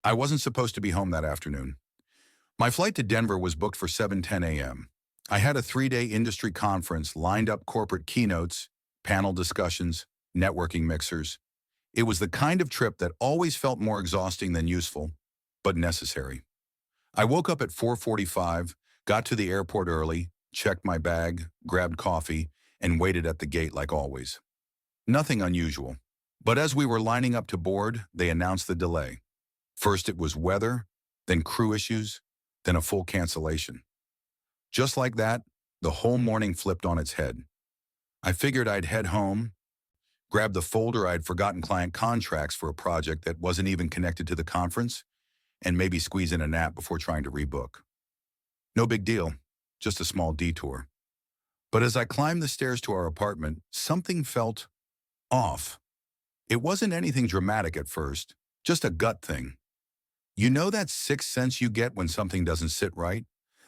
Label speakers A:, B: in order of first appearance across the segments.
A: I wasn't supposed to be home that afternoon. My flight to Denver was booked for 7:10 a.m. I had a 3-day industry conference, lined up corporate keynotes, panel discussions, networking mixers. It was the kind of trip that always felt more exhausting than useful, but necessary. I woke up at 4:45, got to the airport early, checked my bag, grabbed coffee, and waited at the gate like always. Nothing unusual. But as we were lining up to board, they announced the delay. First it was weather, then crew issues, then a full cancellation. Just like that, the whole morning flipped on its head. I figured I'd head home, grab the folder I'd forgotten client contracts for a project that wasn't even connected to the conference, and maybe squeeze in a nap before trying to rebook. No big deal, just a small detour. But as I climbed the stairs to our apartment, something felt off. It wasn't anything dramatic at first, just a gut thing. You know that sixth sense you get when something doesn't sit right?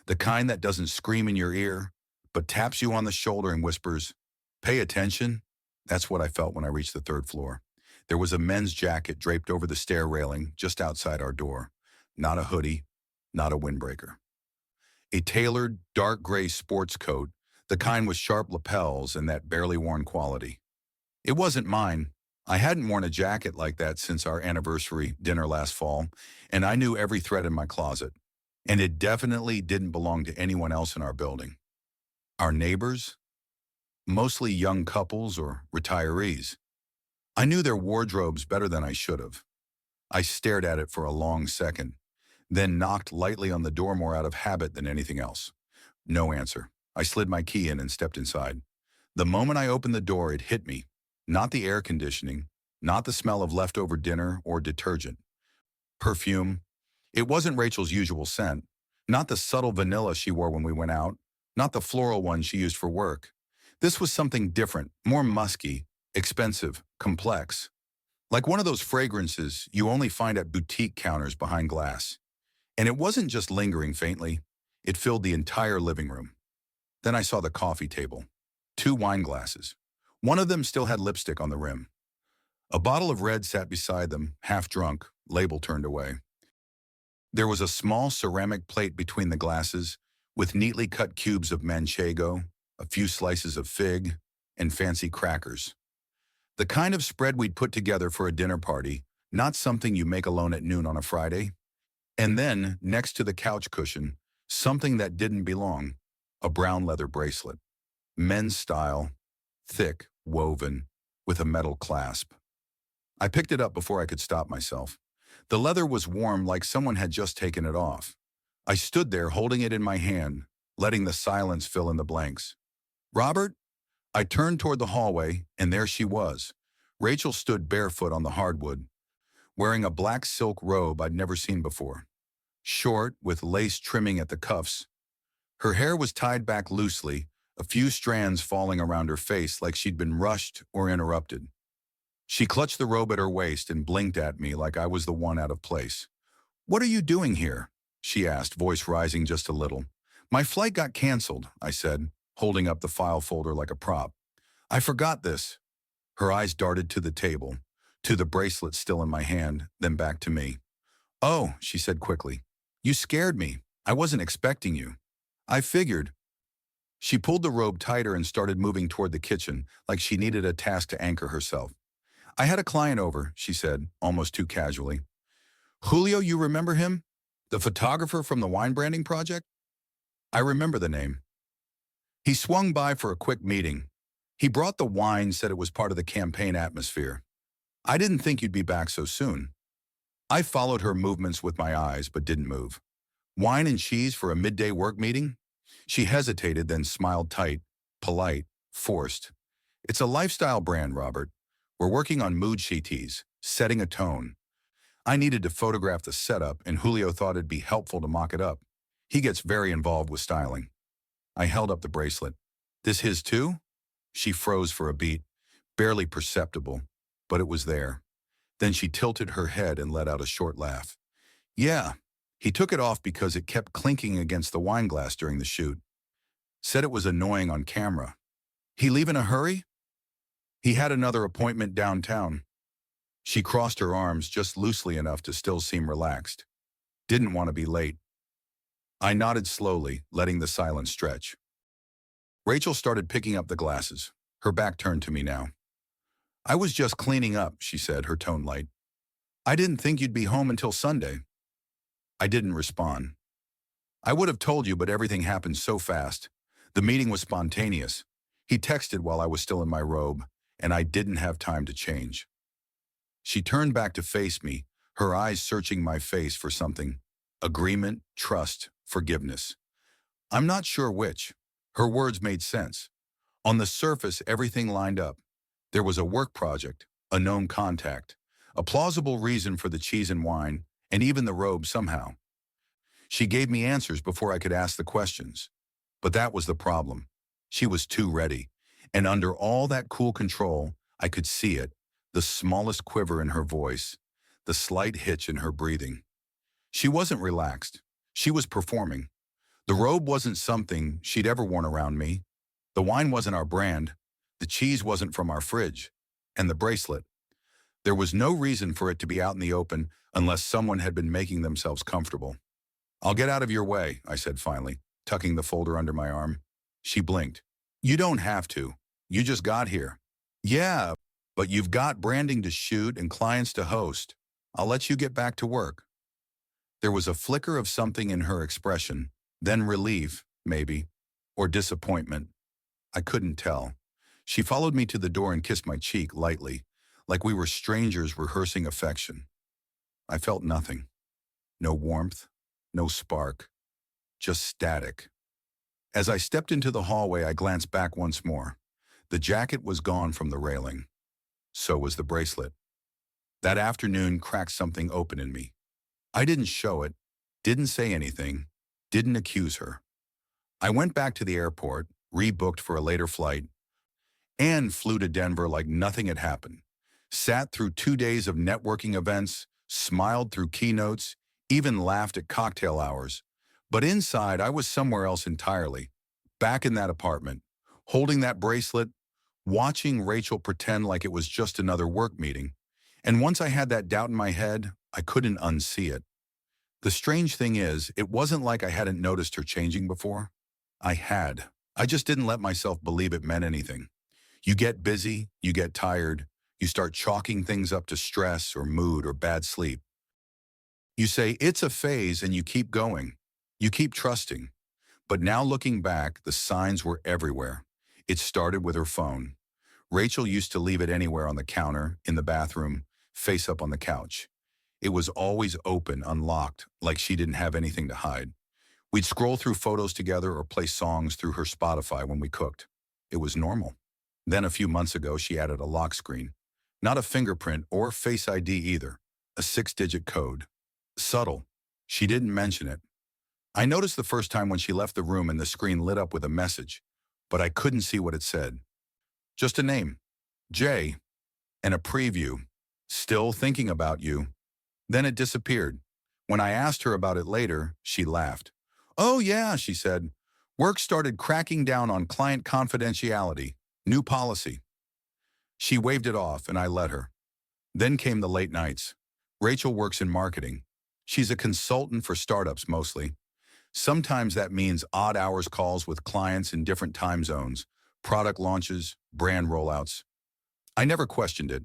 A: The kind that doesn't scream in your ear, but taps you on the shoulder and whispers, "Pay attention." That's what I felt when I reached the third floor. There was a men's jacket draped over the stair railing just outside our door. Not a hoodie, not a windbreaker. A tailored, dark gray sports coat, the kind with sharp lapels and that barely worn quality. It wasn't mine. I hadn't worn a jacket like that since our anniversary dinner last fall, and I knew every thread in my closet. And it definitely didn't belong to anyone else in our building. Our neighbors? Mostly young couples or retirees. I knew their wardrobes better than I should have. I stared at it for a long second, then knocked lightly on the door more out of habit than anything else. No answer. I slid my key in and stepped inside. The moment I opened the door, it hit me. Not the air conditioning, not the smell of leftover dinner or detergent. Perfume. It wasn't Rachel's usual scent. Not the subtle vanilla she wore when we went out. Not the floral one she used for work. This was something different, more musky, expensive, complex. Like one of those fragrances you only find at boutique counters behind glass. And it wasn't just lingering faintly. It filled the entire living room. Then I saw the coffee table. 2 wine glasses. One of them still had lipstick on the rim. A bottle of red sat beside them, half drunk, label turned away. There was a small ceramic plate between the glasses, with neatly cut cubes of manchego, a few slices of fig, and fancy crackers. The kind of spread we'd put together for a dinner party, not something you make alone at noon on a Friday. And then, next to the couch cushion, something that didn't belong, a brown leather bracelet. Men's style, thick, woven, with a metal clasp. I picked it up before I could stop myself. The leather was warm like someone had just taken it off. I stood there holding it in my hand, letting the silence fill in the blanks. "Robert?" I turned toward the hallway, and there she was. Rachel stood barefoot on the hardwood, wearing a black silk robe I'd never seen before. Short, with lace trimming at the cuffs. Her hair was tied back loosely, a few strands falling around her face like she'd been rushed or interrupted. She clutched the robe at her waist and blinked at me like I was the one out of place. "What are you doing here?" she asked, voice rising just a little. "My flight got canceled," I said, holding up the file folder like a prop. "I forgot this." Her eyes darted to the table, to the bracelet still in my hand, then back to me. "Oh," she said quickly. "You scared me. I wasn't expecting you." "I figured." She pulled the robe tighter and started moving toward the kitchen, like she needed a task to anchor herself. "I had a client over," she said, almost too casually. "Julio, you remember him? The photographer from the wine branding project?" I remember the name. "He swung by for a quick meeting. He brought the wine, said it was part of the campaign atmosphere. I didn't think you'd be back so soon." I followed her movements with my eyes, but didn't move. "Wine and cheese for a midday work meeting?" She hesitated, then smiled tight, polite, forced. "It's a lifestyle brand, Robert. We're working on mood sheeties, setting a tone. I needed to photograph the setup, and Julio thought it'd be helpful to mock it up. He gets very involved with styling." I held up the bracelet. "This his too?" She froze for a beat, barely perceptible, but it was there. Then she tilted her head and let out a short laugh. "Yeah, he took it off because it kept clinking against the wine glass during the shoot. Said it was annoying on camera. He leave in a hurry?" "He had another appointment downtown." She crossed her arms just loosely enough to still seem relaxed. Didn't want to be late. I nodded slowly, letting the silence stretch. Rachel started picking up the glasses, her back turned to me now. I was just cleaning up, she said, her tone light. I didn't think you'd be home until Sunday. I didn't respond. I would have told you, but everything happened so fast. The meeting was spontaneous. He texted while I was still in my robe, and I didn't have time to change. She turned back to face me, her eyes searching my face for something. Agreement, trust, forgiveness. I'm not sure which. Her words made sense. On the surface, everything lined up. There was a work project, a known contact, a plausible reason for the cheese and wine, and even the robe somehow. She gave me answers before I could ask the questions. But that was the problem. She was too ready. And under all that cool control, I could see it, the smallest quiver in her voice, the slight hitch in her breathing. She wasn't relaxed. She was performing. The robe wasn't something she'd ever worn around me. The wine wasn't our brand. The cheese wasn't from our fridge. And the bracelet. There was no reason for it to be out in the open unless someone had been making themselves comfortable. I'll get out of your way, I said finally, tucking the folder under my arm. She blinked. You don't have to. You just got here. Yeah, but you've got branding to shoot and clients to host. I'll let you get back to work. There was a flicker of something in her expression, then relief, maybe, or disappointment. I couldn't tell. She followed me to the door and kissed my cheek lightly, like we were strangers rehearsing affection. I felt nothing. No warmth, no spark, just static. As I stepped into the hallway, I glanced back once more. The jacket was gone from the railing. So was the bracelet. That afternoon cracked something open in me. I didn't show it, didn't say anything, didn't accuse her. I went back to the airport, rebooked for a later flight, and flew to Denver like nothing had happened. Sat through 2 days of networking events, smiled through keynotes, even laughed at cocktail hours. But inside, I was somewhere else entirely. Back in that apartment, holding that bracelet, watching Rachel pretend like it was just another work meeting. And once I had that doubt in my head, I couldn't unsee it. The strange thing is, it wasn't like I hadn't noticed her changing before. I had. I just didn't let myself believe it meant anything. You get busy, you get tired, you start chalking things up to stress or mood or bad sleep. You say, it's a phase, and you keep going. You keep trusting. But now looking back, the signs were everywhere. It started with her phone. Rachel used to leave it anywhere on the counter, in the bathroom, face up on the couch. It was always open, unlocked, like she didn't have anything to hide. We'd scroll through photos together or play songs through her Spotify when we cooked. It was normal. Then a few months ago, she added a lock screen. Not a fingerprint or Face ID either. A 6-digit code. Subtle. She didn't mention it. I noticed the first time when she left the room and the screen lit up with a message, but I couldn't see what it said. Just a name. J. And a preview. Still thinking about you. Then it disappeared. When I asked her about it later, she laughed. Oh yeah, she said. Work started cracking down on client confidentiality. New policy. She waved it off and I let her. Then came the late nights. Rachel works in marketing. She's a consultant for startups mostly. Sometimes that means odd hours calls with clients in different time zones, product launches, brand rollouts. I never questioned it,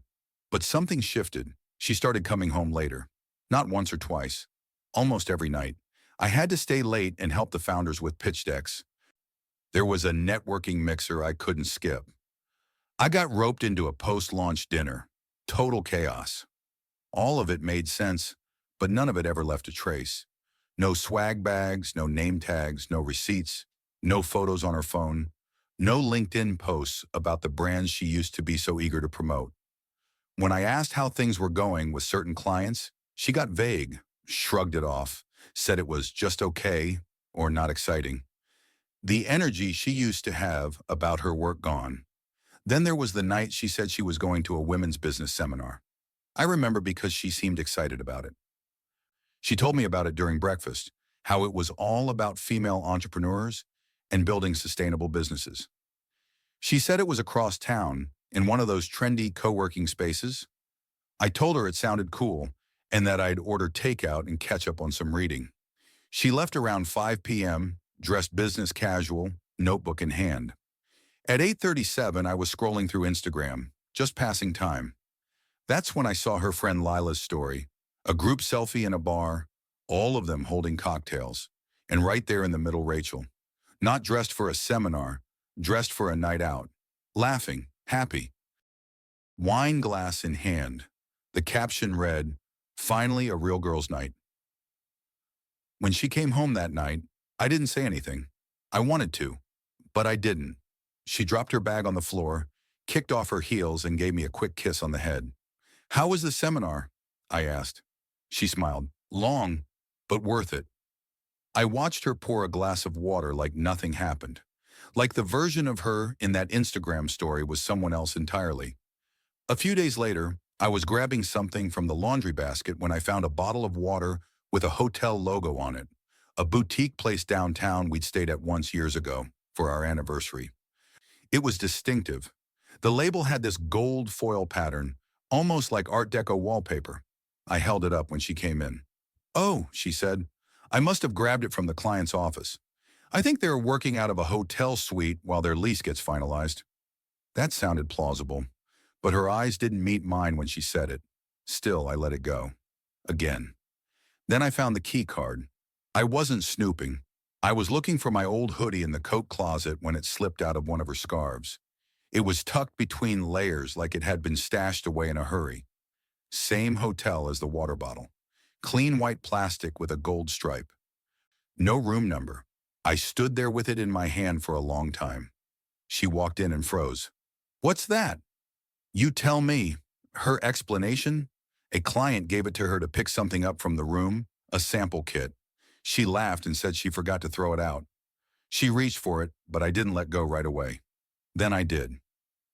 A: but something shifted. She started coming home later. Not once or twice. Almost every night. I had to stay late and help the founders with pitch decks. There was a networking mixer I couldn't skip. I got roped into a post-launch dinner. Total chaos. All of it made sense, but none of it ever left a trace. No swag bags, no name tags, no receipts, no photos on her phone, no LinkedIn posts about the brands she used to be so eager to promote. When I asked how things were going with certain clients, she got vague, shrugged it off, said it was just okay or not exciting. The energy she used to have about her work gone. Then there was the night she said she was going to a women's business seminar. I remember because she seemed excited about it. She told me about it during breakfast, how it was all about female entrepreneurs and building sustainable businesses. She said it was across town in one of those trendy co-working spaces. I told her it sounded cool and that I'd order takeout and catch up on some reading. She left around 5 p.m., dressed business casual, notebook in hand. At 8:37, I was scrolling through Instagram, just passing time. That's when I saw her friend Lila's story, a group selfie in a bar, all of them holding cocktails, and right there in the middle Rachel, not dressed for a seminar, dressed for a night out, laughing, happy, wine glass in hand. The caption read, "Finally a real girls' night." When she came home that night, I didn't say anything. I wanted to, but I didn't. She dropped her bag on the floor, kicked off her heels, and gave me a quick kiss on the head. "How was the seminar?" I asked. She smiled. "Long, but worth it." I watched her pour a glass of water like nothing happened. Like the version of her in that Instagram story was someone else entirely. A few days later, I was grabbing something from the laundry basket when I found a bottle of water with a hotel logo on it, a boutique place downtown we'd stayed at once years ago for our anniversary. It was distinctive. The label had this gold foil pattern, almost like Art Deco wallpaper. I held it up when she came in. "Oh," she said, "I must have grabbed it from the client's office. I think they're working out of a hotel suite while their lease gets finalized." That sounded plausible, but her eyes didn't meet mine when she said it. Still, I let it go. Again. Then I found the key card. I wasn't snooping. I was looking for my old hoodie in the coat closet when it slipped out of one of her scarves. It was tucked between layers like it had been stashed away in a hurry. Same hotel as the water bottle. Clean white plastic with a gold stripe. No room number. I stood there with it in my hand for a long time. She walked in and froze. "What's that?" "You tell me." Her explanation? A client gave it to her to pick something up from the room, a sample kit. She laughed and said she forgot to throw it out. She reached for it, but I didn't let go right away. Then I did.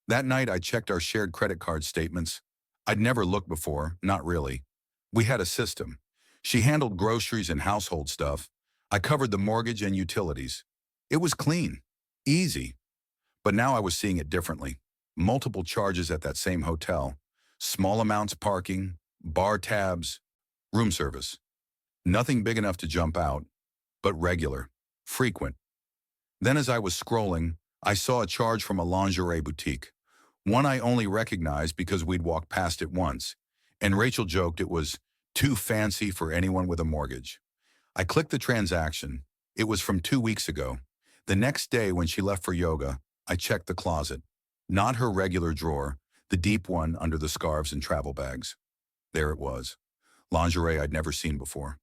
A: That night I checked our shared credit card statements. I'd never looked before, not really. We had a system. She handled groceries and household stuff. I covered the mortgage and utilities. It was clean, easy. But now I was seeing it differently. Multiple charges at that same hotel. Small amounts parking, bar tabs, room service. Nothing big enough to jump out, but regular, frequent. Then as I was scrolling, I saw a charge from a lingerie boutique. One I only recognized because we'd walked past it once, and Rachel joked it was too fancy for anyone with a mortgage. I clicked the transaction. It was from 2 weeks ago. The next day when she left for yoga, I checked the closet. Not her regular drawer, the deep one under the scarves and travel bags. There it was. Lingerie I'd never seen before.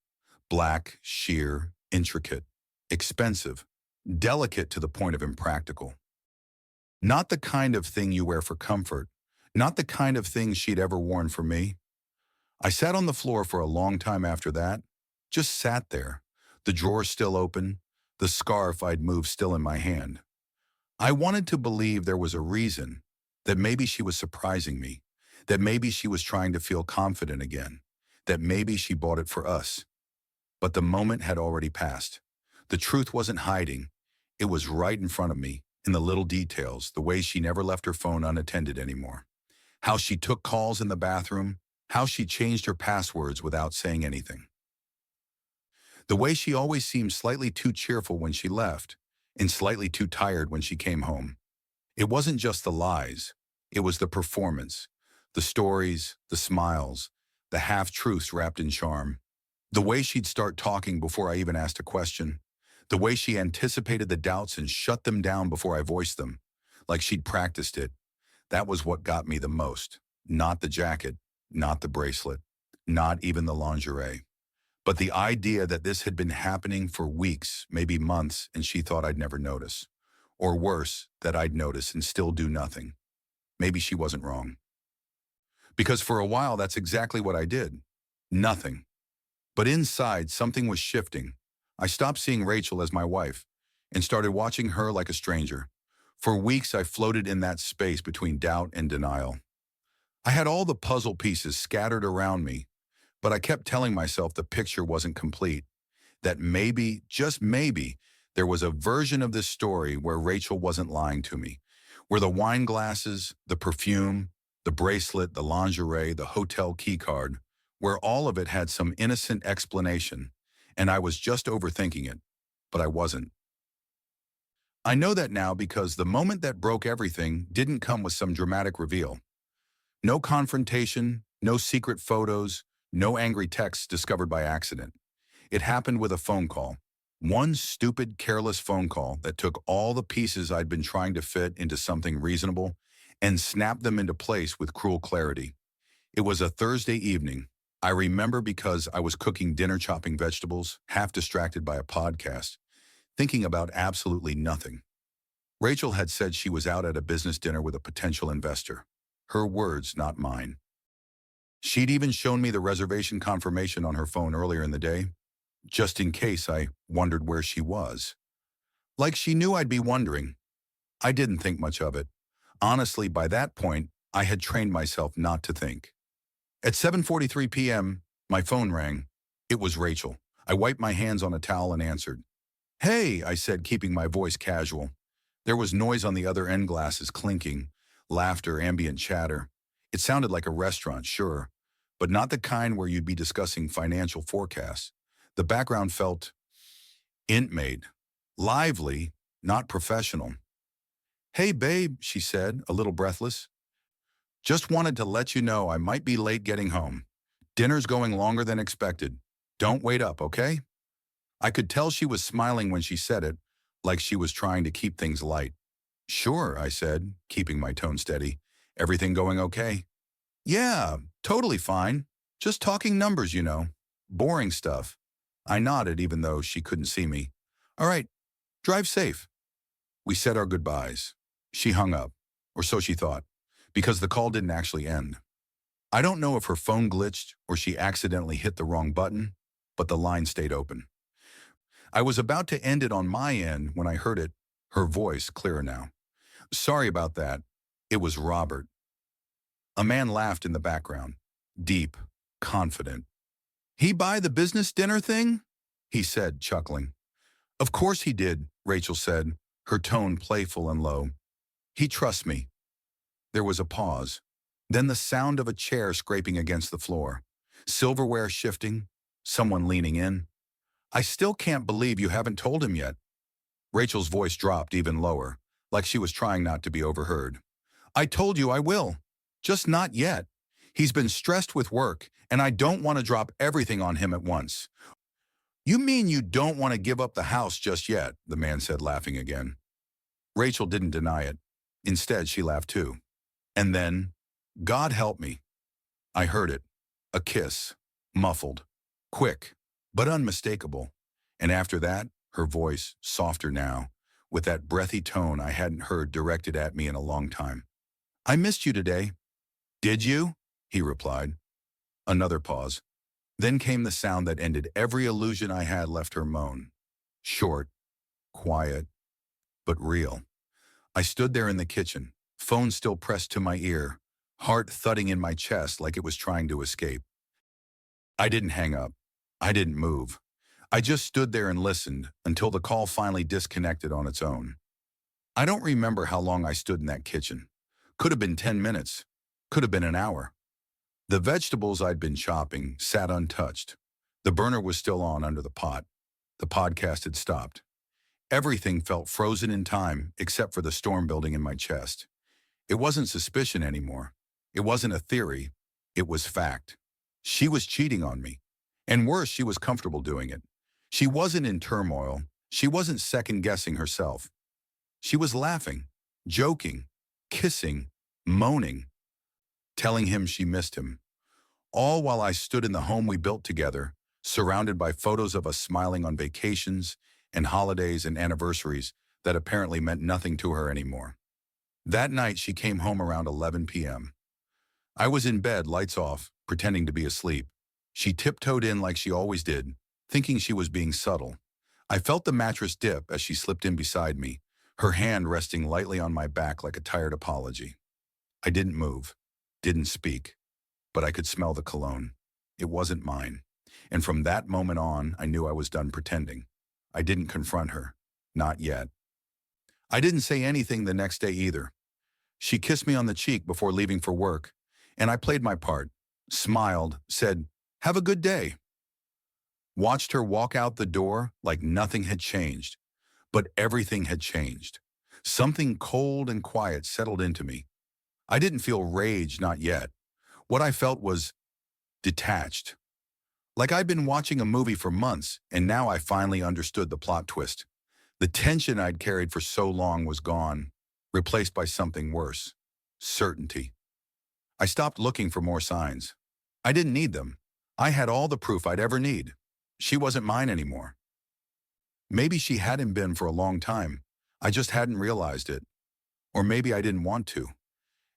A: Black, sheer, intricate, expensive, delicate to the point of impractical. Not the kind of thing you wear for comfort, not the kind of thing she'd ever worn for me. I sat on the floor for a long time after that, just sat there, the drawer still open, the scarf I'd moved still in my hand. I wanted to believe there was a reason, that maybe she was surprising me, that maybe she was trying to feel confident again, that maybe she bought it for us. But the moment had already passed. The truth wasn't hiding. It was right in front of me, in the little details, the way she never left her phone unattended anymore. How she took calls in the bathroom, how she changed her passwords without saying anything. The way she always seemed slightly too cheerful when she left, and slightly too tired when she came home. It wasn't just the lies. It was the performance, the stories, the smiles, the half-truths wrapped in charm. The way she'd start talking before I even asked a question. The way she anticipated the doubts and shut them down before I voiced them, like she'd practiced it. That was what got me the most. Not the jacket, not the bracelet, not even the lingerie. But the idea that this had been happening for weeks, maybe months, and she thought I'd never notice. Or worse, that I'd notice and still do nothing. Maybe she wasn't wrong. Because for a while, that's exactly what I did. Nothing. But inside, something was shifting. I stopped seeing Rachel as my wife and started watching her like a stranger. For weeks, I floated in that space between doubt and denial. I had all the puzzle pieces scattered around me, but I kept telling myself the picture wasn't complete, that maybe, just maybe, there was a version of this story where Rachel wasn't lying to me, where the wine glasses, the perfume, The bracelet, the lingerie, the hotel keycard, where all of it had some innocent explanation, and I was just overthinking it, but I wasn't. I know that now because the moment that broke everything didn't come with some dramatic reveal. No confrontation, no secret photos, no angry texts discovered by accident. It happened with a phone call. One stupid, careless phone call that took all the pieces I'd been trying to fit into something reasonable and snapped them into place with cruel clarity. It was a Thursday evening. I remember because I was cooking dinner chopping vegetables, half distracted by a podcast, thinking about absolutely nothing. Rachel had said she was out at a business dinner with a potential investor. Her words, not mine. She'd even shown me the reservation confirmation on her phone earlier in the day, just in case I wondered where she was. Like she knew I'd be wondering. I didn't think much of it. Honestly, by that point, I had trained myself not to think. At 7:43 p.m., my phone rang. It was Rachel. I wiped my hands on a towel and answered. "Hey," I said, keeping my voice casual. There was noise on the other end, glasses clinking, laughter, ambient chatter. It sounded like a restaurant, sure, but not the kind where you'd be discussing financial forecasts. The background felt intimate, lively, not professional. "Hey, babe," she said, a little breathless. "Just wanted to let you know I might be late getting home. Dinner's going longer than expected. Don't wait up, okay?" I could tell she was smiling when she said it, like she was trying to keep things light. "Sure," I said, keeping my tone steady. "Everything going okay?" "Yeah, totally fine. Just talking numbers, you know. Boring stuff." I nodded even though she couldn't see me. "All right, drive safe." We said our goodbyes. She hung up, or so she thought, because the call didn't actually end. I don't know if her phone glitched or she accidentally hit the wrong button, but the line stayed open. I was about to end it on my end when I heard it, her voice clearer now. "Sorry about that. It was Robert." A man laughed in the background, deep, confident. "He buy the business dinner thing?" he said, chuckling. "Of course he did," Rachel said, her tone playful and low. "He trusts me." There was a pause, then the sound of a chair scraping against the floor, silverware shifting, someone leaning in. "I still can't believe you haven't told him yet." Rachel's voice dropped even lower, like she was trying not to be overheard. "I told you I will. Just not yet. He's been stressed with work, and I don't want to drop everything on him at once." "You mean you don't want to give up the house just yet?" the man said, laughing again. Rachel didn't deny it. Instead, she laughed too. And then, God help me, I heard it. A kiss, muffled, quick, but unmistakable. And after that, her voice, softer now, with that breathy tone I hadn't heard directed at me in a long time. "I missed you today." "Did you?" he replied. Another pause. Then came the sound that ended every illusion I had left her moan. Short, quiet, but real. I stood there in the kitchen, phone still pressed to my ear, heart thudding in my chest like it was trying to escape. I didn't hang up. I didn't move. I just stood there and listened until the call finally disconnected on its own. I don't remember how long I stood in that kitchen. Could have been 10 minutes. Could have been an hour. The vegetables I'd been chopping sat untouched. The burner was still on under the pot. The podcast had stopped. Everything felt frozen in time except for the storm building in my chest. It wasn't suspicion anymore. It wasn't a theory. It was fact. She was cheating on me. And worse, she was comfortable doing it. She wasn't in turmoil. She wasn't second-guessing herself. She was laughing, joking, kissing, moaning, telling him she missed him. All while I stood in the home we built together, surrounded by photos of us smiling on vacations and holidays and anniversaries that apparently meant nothing to her anymore. That night, she came home around 11 p.m. I was in bed, lights off, pretending to be asleep. She tiptoed in like she always did, thinking she was being subtle. I felt the mattress dip as she slipped in beside me, her hand resting lightly on my back like a tired apology. I didn't move, didn't speak, but I could smell the cologne. It wasn't mine. And from that moment on, I knew I was done pretending. I didn't confront her. Not yet. I didn't say anything the next day either. She kissed me on the cheek before leaving for work, and I played my part, smiled, said, "Have a good day." Watched her walk out the door like nothing had changed, but everything had changed. Something cold and quiet settled into me. I didn't feel rage, not yet. What I felt was detached. Like I'd been watching a movie for months, and now I finally understood the plot twist. The tension I'd carried for so long was gone, replaced by something worse: certainty. I stopped looking for more signs. I didn't need them. I had all the proof I'd ever need. She wasn't mine anymore. Maybe she hadn't been for a long time. I just hadn't realized it. Or maybe I didn't want to.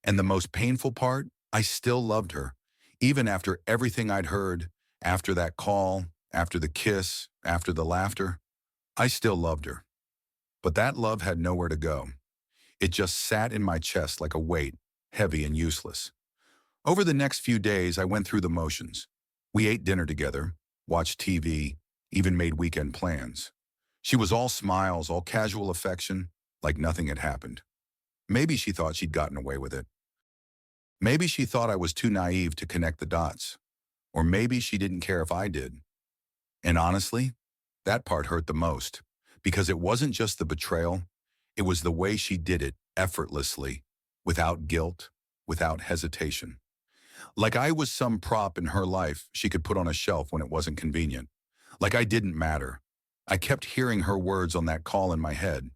A: And the most painful part, I still loved her. Even after everything I'd heard, after that call, after the kiss, after the laughter, I still loved her. But that love had nowhere to go. It just sat in my chest like a weight, heavy and useless. Over the next few days, I went through the motions. We ate dinner together, watched TV, even made weekend plans. She was all smiles, all casual affection, like nothing had happened. Maybe she thought she'd gotten away with it. Maybe she thought I was too naive to connect the dots. Or maybe she didn't care if I did. And honestly, that part hurt the most, because it wasn't just the betrayal, it was the way she did it effortlessly, without guilt, without hesitation. Like I was some prop in her life she could put on a shelf when it wasn't convenient. Like I didn't matter. I kept hearing her words on that call in my head.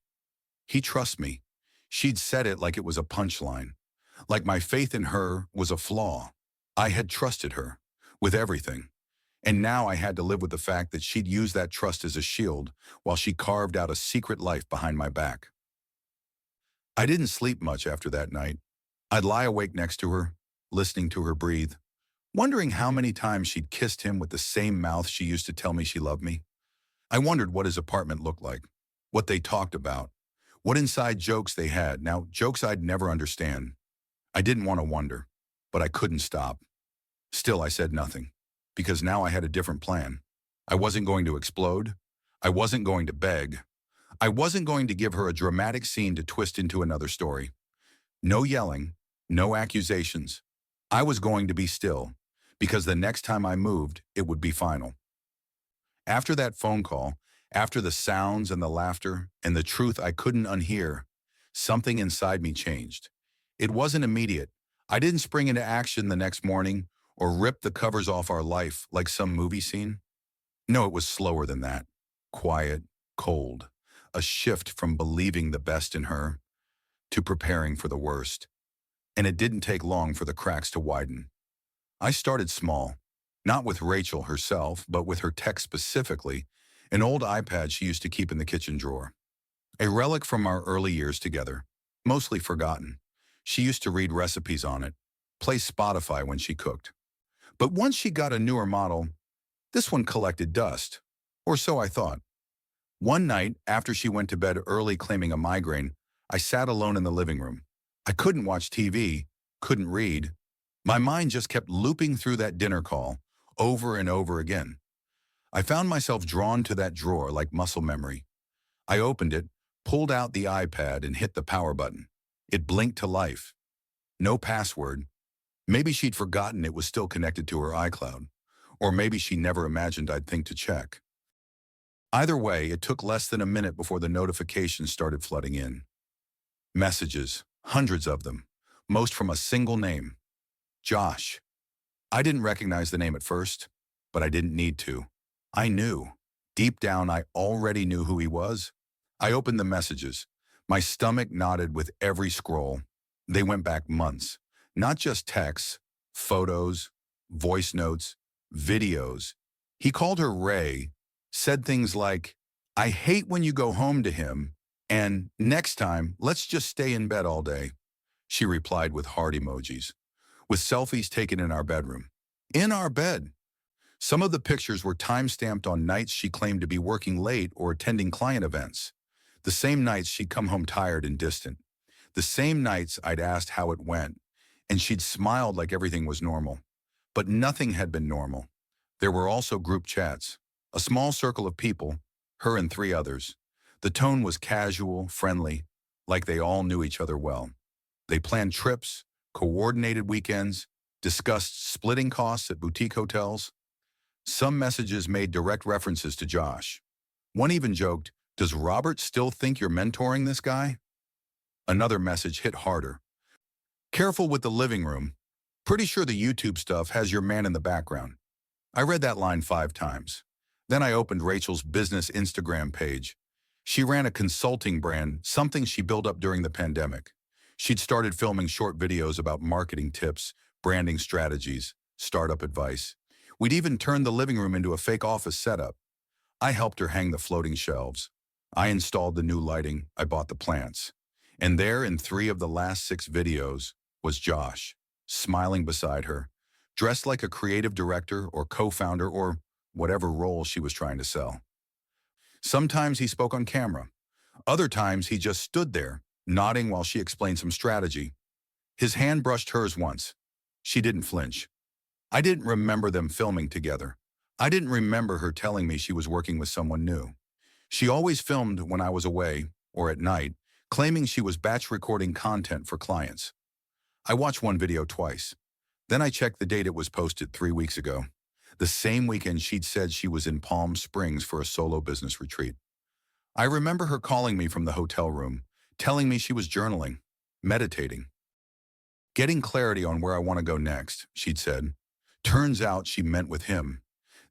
A: "He trusts me." She'd said it like it was a punchline. Like my faith in her was a flaw. I had trusted her with everything. And now I had to live with the fact that she'd used that trust as a shield while she carved out a secret life behind my back. I didn't sleep much after that night. I'd lie awake next to her, listening to her breathe, wondering how many times she'd kissed him with the same mouth she used to tell me she loved me. I wondered what his apartment looked like, what they talked about, what inside jokes they had, now jokes I'd never understand. I didn't want to wonder, but I couldn't stop. Still, I said nothing, because now I had a different plan. I wasn't going to explode. I wasn't going to beg. I wasn't going to give her a dramatic scene to twist into another story. No yelling, no accusations. I was going to be still, because the next time I moved, it would be final. After that phone call, after the sounds and the laughter and the truth I couldn't unhear, something inside me changed. It wasn't immediate. I didn't spring into action the next morning or rip the covers off our life like some movie scene. No, it was slower than that. Quiet, cold. A shift from believing the best in her to preparing for the worst. And it didn't take long for the cracks to widen. I started small, not with Rachel herself, but with her tech specifically, an old iPad she used to keep in the kitchen drawer. A relic from our early years together, mostly forgotten. She used to read recipes on it, play Spotify when she cooked. But once she got a newer model, this one collected dust. Or so I thought. One night, after she went to bed early claiming a migraine, I sat alone in the living room. I couldn't watch TV, couldn't read. My mind just kept looping through that dinner call, over and over again. I found myself drawn to that drawer like muscle memory. I opened it, pulled out the iPad, and hit the power button. It blinked to life. No password. Maybe she'd forgotten it was still connected to her iCloud. Or maybe she never imagined I'd think to check. Either way, it took less than a minute before the notifications started flooding in. Messages, hundreds of them, most from a single name: Josh. I didn't recognize the name at first, but I didn't need to. I knew. Deep down, I already knew who he was. I opened the messages. My stomach knotted with every scroll. They went back months. Not just texts, photos, voice notes, videos. He called her Ray, said things like, "I hate when you go home to him," and "next time, let's just stay in bed all day." She replied with heart emojis, with selfies taken in our bedroom. In our bed. Some of the pictures were time-stamped on nights she claimed to be working late or attending client events. The same nights she'd come home tired and distant. The same nights I'd asked how it went, and she'd smiled like everything was normal. But nothing had been normal. There were also group chats, a small circle of people, her and 3 others. The tone was casual, friendly, like they all knew each other well. They planned trips, coordinated weekends, discussed splitting costs at boutique hotels. Some messages made direct references to Josh. One even joked, "Does Robert still think you're mentoring this guy?" Another message hit harder. "Careful with the living room. Pretty sure the YouTube stuff has your man in the background." I read that line 5 times. Then I opened Rachel's business Instagram page. She ran a consulting brand, something she built up during the pandemic. She'd started filming short videos about marketing tips, branding strategies, startup advice. We'd even turned the living room into a fake office setup. I helped her hang the floating shelves. I installed the new lighting. I bought the plants. And there, in 3 of the last 6 videos, was Josh, smiling beside her, dressed like a creative director or co-founder or whatever role she was trying to sell. Sometimes he spoke on camera. Other times he just stood there, nodding while she explained some strategy. His hand brushed hers once. She didn't flinch. I didn't remember them filming together. I didn't remember her telling me she was working with someone new. She always filmed when I was away, or at night, claiming she was batch recording content for clients. I watched one video twice. Then I checked the date it was posted 3 weeks ago. The same weekend she'd said she was in Palm Springs for a solo business retreat. I remember her calling me from the hotel room, telling me she was journaling, meditating, getting clarity on where I want to go next, she'd said. Turns out she meant with him.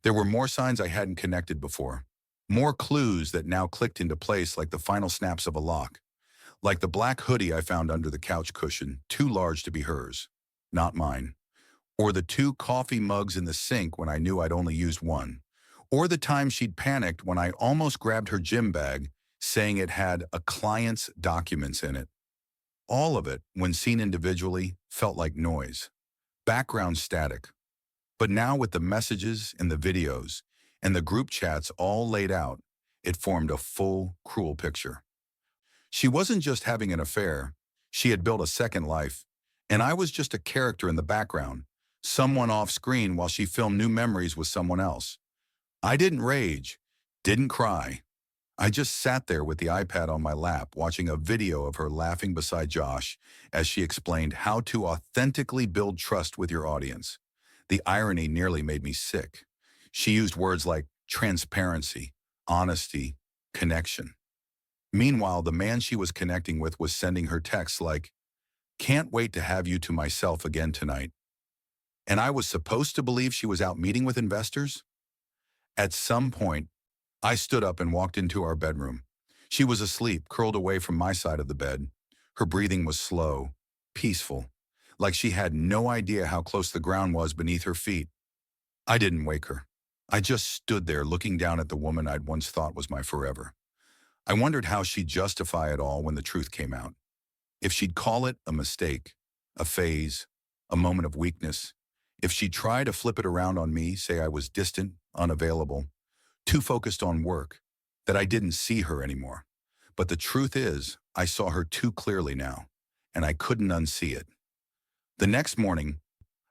A: There were more signs I hadn't connected before. More clues that now clicked into place like the final snaps of a lock. Like the black hoodie I found under the couch cushion, too large to be hers, not mine. Or the 2 coffee mugs in the sink when I knew I'd only used one. Or the time she'd panicked when I almost grabbed her gym bag, saying it had a client's documents in it. All of it, when seen individually, felt like noise. Background static. But now with the messages and the videos and the group chats all laid out, it formed a full, cruel picture. She wasn't just having an affair. She had built a second life. And I was just a character in the background, someone off screen while she filmed new memories with someone else. I didn't rage, didn't cry. I just sat there with the iPad on my lap watching a video of her laughing beside Josh as she explained how to authentically build trust with your audience. The irony nearly made me sick. She used words like transparency, honesty, connection. Meanwhile, the man she was connecting with was sending her texts like, "Can't wait to have you to myself again tonight." And I was supposed to believe she was out meeting with investors? At some point, I stood up and walked into our bedroom. She was asleep, curled away from my side of the bed. Her breathing was slow, peaceful, like she had no idea how close the ground was beneath her feet. I didn't wake her. I just stood there looking down at the woman I'd once thought was my forever. I wondered how she'd justify it all when the truth came out. If she'd call it a mistake, a phase, a moment of weakness. If she'd try to flip it around on me, say I was distant, unavailable, too focused on work, that I didn't see her anymore. But the truth is, I saw her too clearly now, and I couldn't unsee it. The next morning,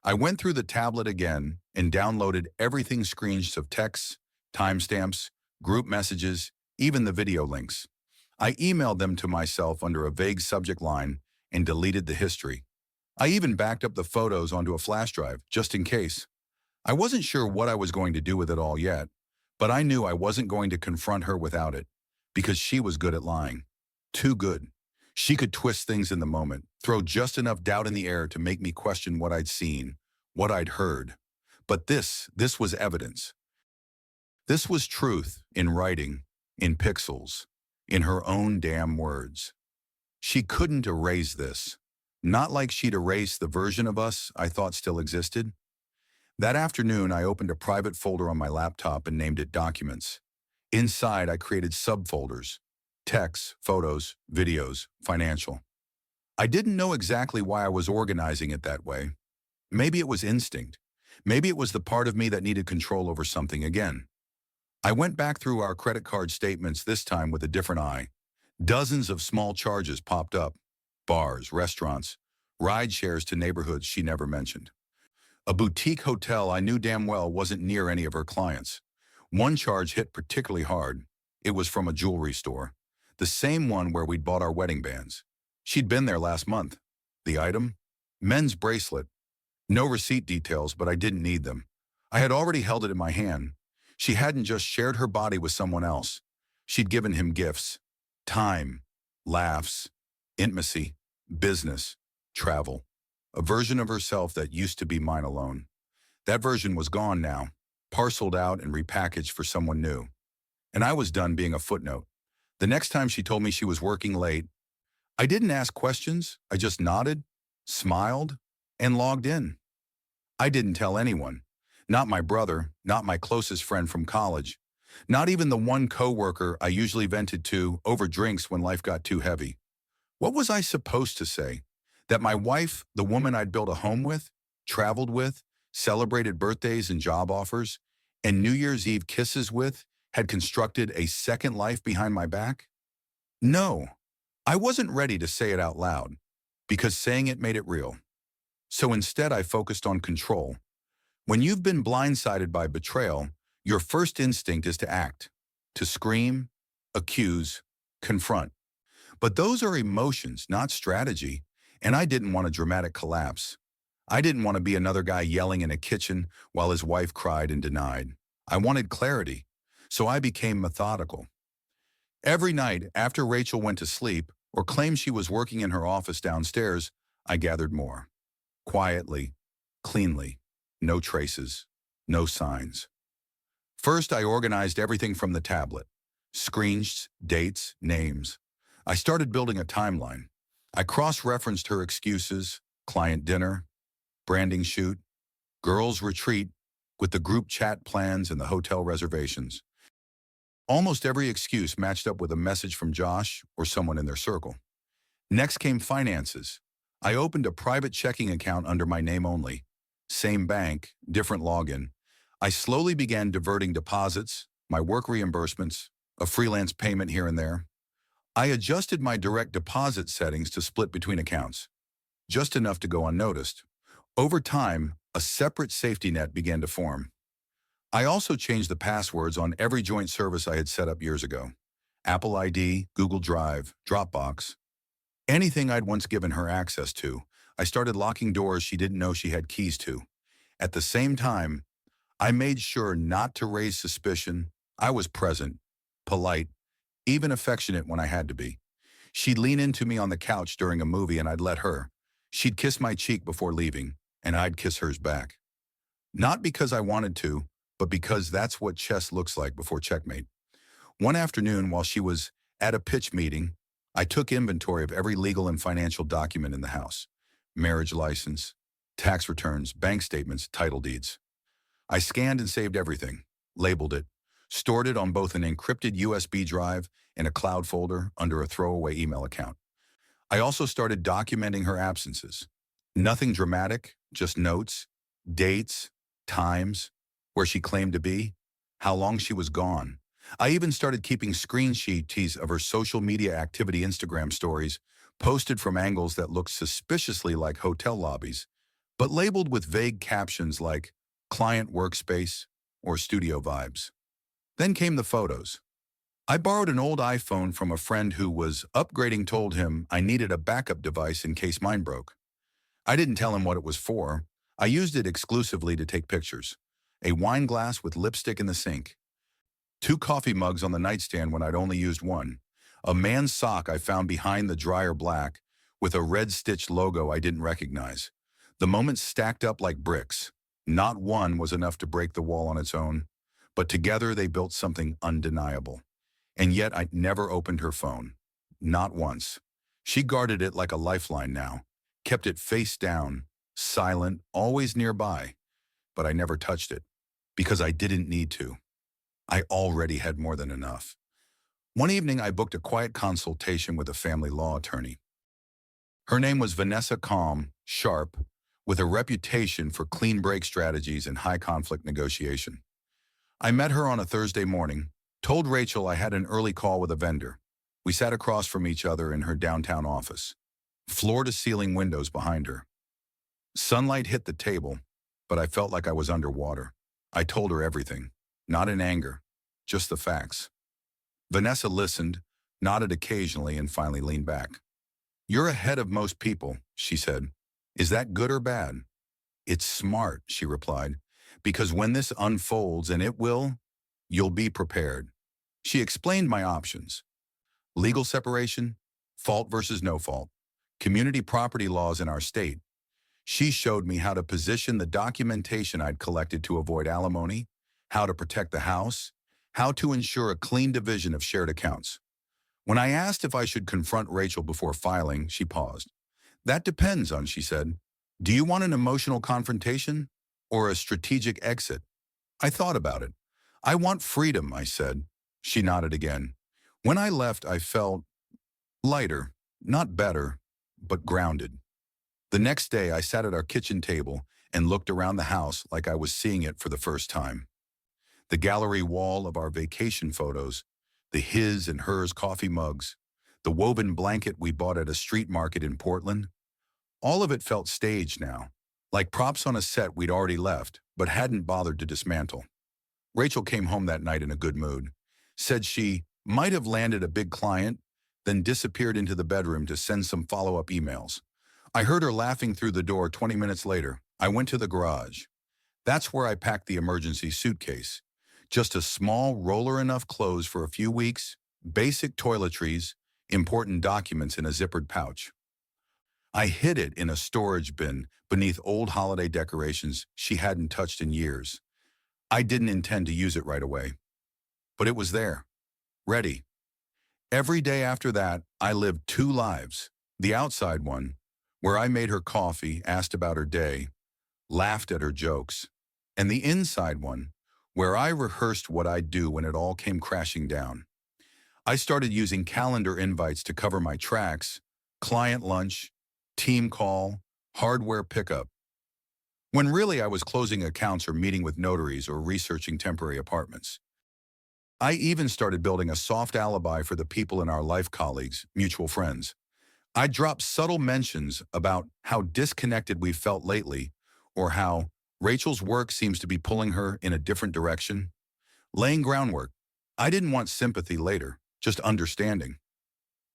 A: I went through the tablet again and downloaded everything screenshots of texts, timestamps, group messages, even the video links. I emailed them to myself under a vague subject line and deleted the history. I even backed up the photos onto a flash drive, just in case. I wasn't sure what I was going to do with it all yet, but I knew I wasn't going to confront her without it, because she was good at lying. Too good. She could twist things in the moment, throw just enough doubt in the air to make me question what I'd seen, what I'd heard. But this was evidence. This was truth in writing, in pixels, in her own damn words. She couldn't erase this. Not like she'd erased the version of us I thought still existed. That afternoon, I opened a private folder on my laptop and named it Documents. Inside, I created subfolders: texts, photos, videos, financial. I didn't know exactly why I was organizing it that way. Maybe it was instinct. Maybe it was the part of me that needed control over something again. I went back through our credit card statements, this time with a different eye. Dozens of small charges popped up: bars, restaurants, ride shares to neighborhoods she never mentioned. A boutique hotel I knew damn well wasn't near any of her clients. One charge hit particularly hard. It was from a jewelry store, the same one where we'd bought our wedding bands. She'd been there last month. The item? Men's bracelet. No receipt details, but I didn't need them. I had already held it in my hand. She hadn't just shared her body with someone else. She'd given him gifts. Time, laughs, intimacy, business, travel. A version of herself that used to be mine alone. That version was gone now, parceled out and repackaged for someone new. And I was done being a footnote. The next time she told me she was working late, I didn't ask questions. I just nodded, smiled, and logged in. I didn't tell anyone. Not my brother, not my closest friend from college. Not even the one coworker I usually vented to over drinks when life got too heavy. What was I supposed to say? That my wife, the woman I'd built a home with, traveled with, celebrated birthdays and job offers, and New Year's Eve kisses with, had constructed a second life behind my back? No, I wasn't ready to say it out loud, because saying it made it real. So instead I focused on control. When you've been blindsided by betrayal, your first instinct is to act, to scream, accuse, confront. But those are emotions, not strategy, and I didn't want a dramatic collapse. I didn't want to be another guy yelling in a kitchen while his wife cried and denied. I wanted clarity, so I became methodical. Every night after Rachel went to sleep or claimed she was working in her office downstairs, I gathered more. Quietly, cleanly, no traces, no signs. First, I organized everything from the tablet. Screens, dates, names. I started building a timeline. I cross-referenced her excuses, client dinner, branding shoot, girls' retreat, with the group chat plans and the hotel reservations. Almost every excuse matched up with a message from Josh or someone in their circle. Next came finances. I opened a private checking account under my name only. Same bank, different login. I slowly began diverting deposits, my work reimbursements, a freelance payment here and there. I adjusted my direct deposit settings to split between accounts, just enough to go unnoticed. Over time, a separate safety net began to form. I also changed the passwords on every joint service I had set up years ago. Apple ID, Google Drive, Dropbox. Anything I'd once given her access to, I started locking doors she didn't know she had keys to. At the same time, I made sure not to raise suspicion. I was present, polite, even affectionate when I had to be. She'd lean into me on the couch during a movie and I'd let her. She'd kiss my cheek before leaving, and I'd kiss hers back. Not because I wanted to, but because that's what chess looks like before checkmate. One afternoon, while she was at a pitch meeting, I took inventory of every legal and financial document in the house. Marriage license, tax returns, bank statements, title deeds. I scanned and saved everything, labeled it, stored it on both an encrypted USB drive and a cloud folder under a throwaway email account. I also started documenting her absences. Nothing dramatic, just notes, dates, times, where she claimed to be, how long she was gone. I even started keeping screensheets of her social media activity Instagram stories, posted from angles that looked suspiciously like hotel lobbies, but labeled with vague captions like client workspace or studio vibes. Then came the photos. I borrowed an old iPhone from a friend who was upgrading, told him I needed a backup device in case mine broke. I didn't tell him what it was for. I used it exclusively to take pictures. A wine glass with lipstick in the sink. 2 coffee mugs on the nightstand when I'd only used one. A man's sock I found behind the dryer black with a red stitched logo I didn't recognize. The moments stacked up like bricks. Not one was enough to break the wall on its own, but together they built something undeniable. And yet I never opened her phone. Not once. She guarded it like a lifeline now, kept it face down, silent, always nearby. But I never touched it, because I didn't need to. I already had more than enough. One evening I booked a quiet consultation with a family law attorney. Her name was Vanessa, calm, sharp, with a reputation for clean break strategies and high conflict negotiation. I met her on a Thursday morning, told Rachel I had an early call with a vendor. We sat across from each other in her downtown office, floor-to-ceiling windows behind her. Sunlight hit the table, but I felt like I was underwater. I told her everything, not in anger, just the facts. Vanessa listened, nodded occasionally, and finally leaned back. "You're ahead of most people," she said. Is that good or bad? It's smart, she replied, because when this unfolds, and it will, you'll be prepared. She explained my options: legal separation, fault versus no fault, community property laws in our state. She showed me how to position the documentation I'd collected to avoid alimony, how to protect the house, how to ensure a clean division of shared accounts. When I asked if I should confront Rachel before filing, she paused. That depends on, she said. Do you want an emotional confrontation or a strategic exit? I thought about it. I want freedom, I said. She nodded again. When I left, I felt lighter, not better, but grounded. The next day, I sat at our kitchen table and looked around the house like I was seeing it for the first time. The gallery wall of our vacation photos, the his and hers coffee mugs, the woven blanket we bought at a street market in Portland, all of it felt staged now, like props on a set we'd already left but hadn't bothered to dismantle. Rachel came home that night in a good mood, said she might have landed a big client, then disappeared into the bedroom to send some follow-up emails. I heard her laughing through the door 20 minutes later. I went to the garage. That's where I packed the emergency suitcase. Just a small roller enough clothes for a few weeks, basic toiletries, important documents in a zippered pouch. I hid it in a storage bin beneath old holiday decorations she hadn't touched in years. I didn't intend to use it right away, but it was there, ready. Every day after that, I lived two lives. The outside one, where I made her coffee, asked about her day, laughed at her jokes, and the inside one, where I rehearsed what I'd do when it all came crashing down. I started using calendar invites to cover my tracks: client lunch, team call, hardware pickup, when really I was closing accounts or meeting with notaries or researching temporary apartments. I even started building a soft alibi for the people in our life: colleagues, mutual friends. I dropped subtle mentions about how disconnected we felt lately, or how Rachel's work seems to be pulling her in a different direction. Laying groundwork. I didn't want sympathy later, just understanding.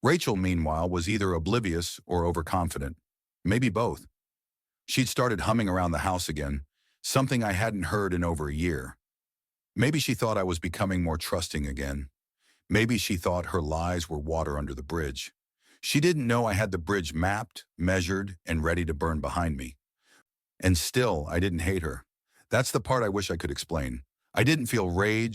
A: Rachel, meanwhile, was either oblivious or overconfident. Maybe both. She'd started humming around the house again, something I hadn't heard in over a year. Maybe she thought I was becoming more trusting again. Maybe she thought her lies were water under the bridge. She didn't know I had the bridge mapped, measured, and ready to burn behind me. And still, I didn't hate her. That's the part I wish I could explain. I didn't feel rage,